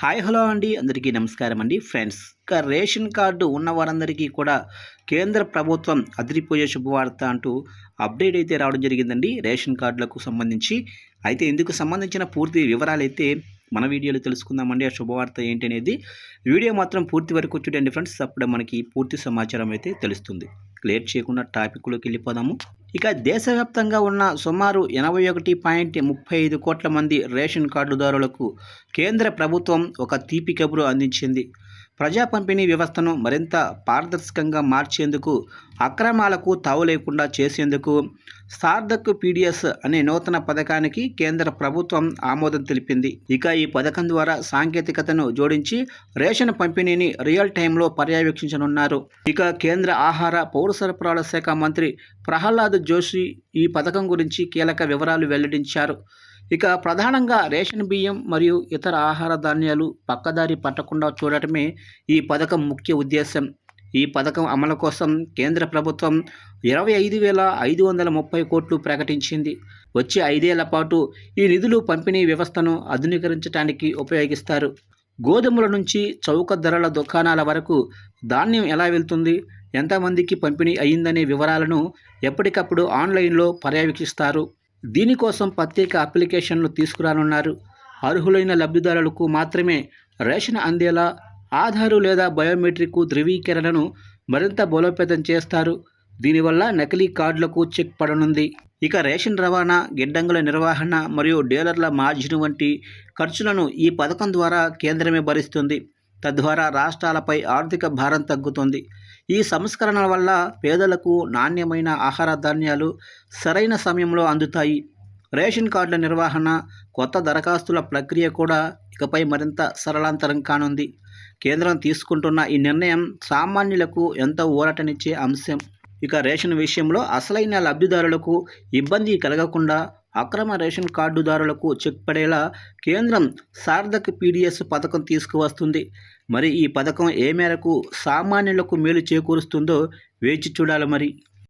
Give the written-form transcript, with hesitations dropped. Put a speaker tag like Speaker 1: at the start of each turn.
Speaker 1: Hi hello అండి, అందరికీ నమస్కారం అండి ఫ్రెండ్స్. ఇక రేషన్ కార్డు ఉన్న వారందరికీ కూడా కేంద్ర ప్రభుత్వం అదిరిపోయే శుభవార్త అంటూ అప్డేట్ అయితే రావడం జరిగిందండి రేషన్ కార్డులకు సంబంధించి. అయితే ఇందుకు సంబంధించిన పూర్తి వివరాలు అయితే మన వీడియోలో తెలుసుకుందామండి. ఆ శుభవార్త ఏంటి అనేది వీడియో మాత్రం పూర్తి వరకు చూడండి ఫ్రెండ్స్, అప్పుడే మనకి పూర్తి సమాచారం అయితే తెలుస్తుంది. లేట్ చేయకుండా టాపిక్లోకి వెళ్ళిపోదాము. ఇక దేశవ్యాప్తంగా ఉన్న సుమారు 81.35 కోట్ల మంది రేషన్ కార్డుదారులకు కేంద్ర ప్రభుత్వం ఒక తీపి కబురు అందించింది. ప్రజా పంపిణీ వ్యవస్థను మరింత పారదర్శకంగా మార్చేందుకు, అక్రమాలకు తావు లేకుండా చేసేందుకు సార్థక్ పీడిఎస్ అనే నూతన పథకానికి కేంద్ర ప్రభుత్వం ఆమోదం తెలిపింది. ఇక ఈ పథకం ద్వారా సాంకేతికతను జోడించి రేషన్ పంపిణీని రియల్ టైంలో పర్యవేక్షించనున్నారు. ఇక కేంద్ర ఆహార పౌర సరఫరాల శాఖ మంత్రి ప్రహ్లాద్ జోషి ఈ పథకం గురించి కీలక వివరాలు వెల్లడించారు. ఇక ప్రధానంగా రేషన్ బియ్యం మరియు ఇతర ఆహార ధాన్యాలు పక్కదారి పట్టకుండా చూడటమే ఈ పథకం ముఖ్య ఉద్దేశం. ఈ పథకం అమలు కోసం కేంద్ర ప్రభుత్వం 25,530 కోట్లు ప్రకటించింది. వచ్చే 5 ఏళ్ల పాటు ఈ నిధులు పంపిణీ వ్యవస్థను ఆధునీకరించడానికి ఉపయోగిస్తారు. గోధుమల నుంచి చౌక ధరల దుకాణాల వరకు ధాన్యం ఎలా వెళ్తుంది, ఎంతమందికి పంపిణీ అయ్యిందనే వివరాలను ఎప్పటికప్పుడు ఆన్లైన్లో పర్యవేక్షిస్తారు. దీనికోసం ప్రత్యేక అప్లికేషన్లు తీసుకురానున్నారు. అర్హులైన లబ్ధిదారులకు మాత్రమే రేషన్ అందేలా ఆధారు లేదా బయోమెట్రిక్ ధృవీకరణను మరింత బలోపేతం చేస్తారు. దీనివల్ల నకిలీ కార్డులకు చెక్ పడనుంది. ఇక రేషన్ రవాణా, గిడ్డంగుల నిర్వహణ మరియు డీలర్ల మార్జిన్ వంటి ఖర్చులను ఈ పథకం ద్వారా కేంద్రమే భరిస్తుంది. తద్వారా రాష్ట్రాలపై ఆర్థిక భారం తగ్గుతుంది. ఈ సంస్కరణల వల్ల పేదలకు నాణ్యమైన ఆహార ధాన్యాలు సరైన సమయంలో అందుతాయి. రేషన్ కార్డుల నిర్వహణ, కొత్త దరఖాస్తుల ప్రక్రియ కూడా ఇకపై మరింత సరళాంతరం కానుంది. కేంద్రం తీసుకుంటున్న ఈ నిర్ణయం సామాన్యులకు ఎంతో ఊరటనిచ్చే అంశం. ఇక రేషన్ విషయంలో అసలైన లబ్ధిదారులకు ఇబ్బంది కలగకుండా అక్రమ రేషన్ కార్డుదారులకు చెక్ పడేలా కేంద్రం సార్థక్ పీడిఎస్ పథకం తీసుకువస్తుంది. మరి ఈ పథకం ఏ మేరకు సామాన్యులకు మేలు చేకూరుస్తుందో వేచి చూడాలి మరి.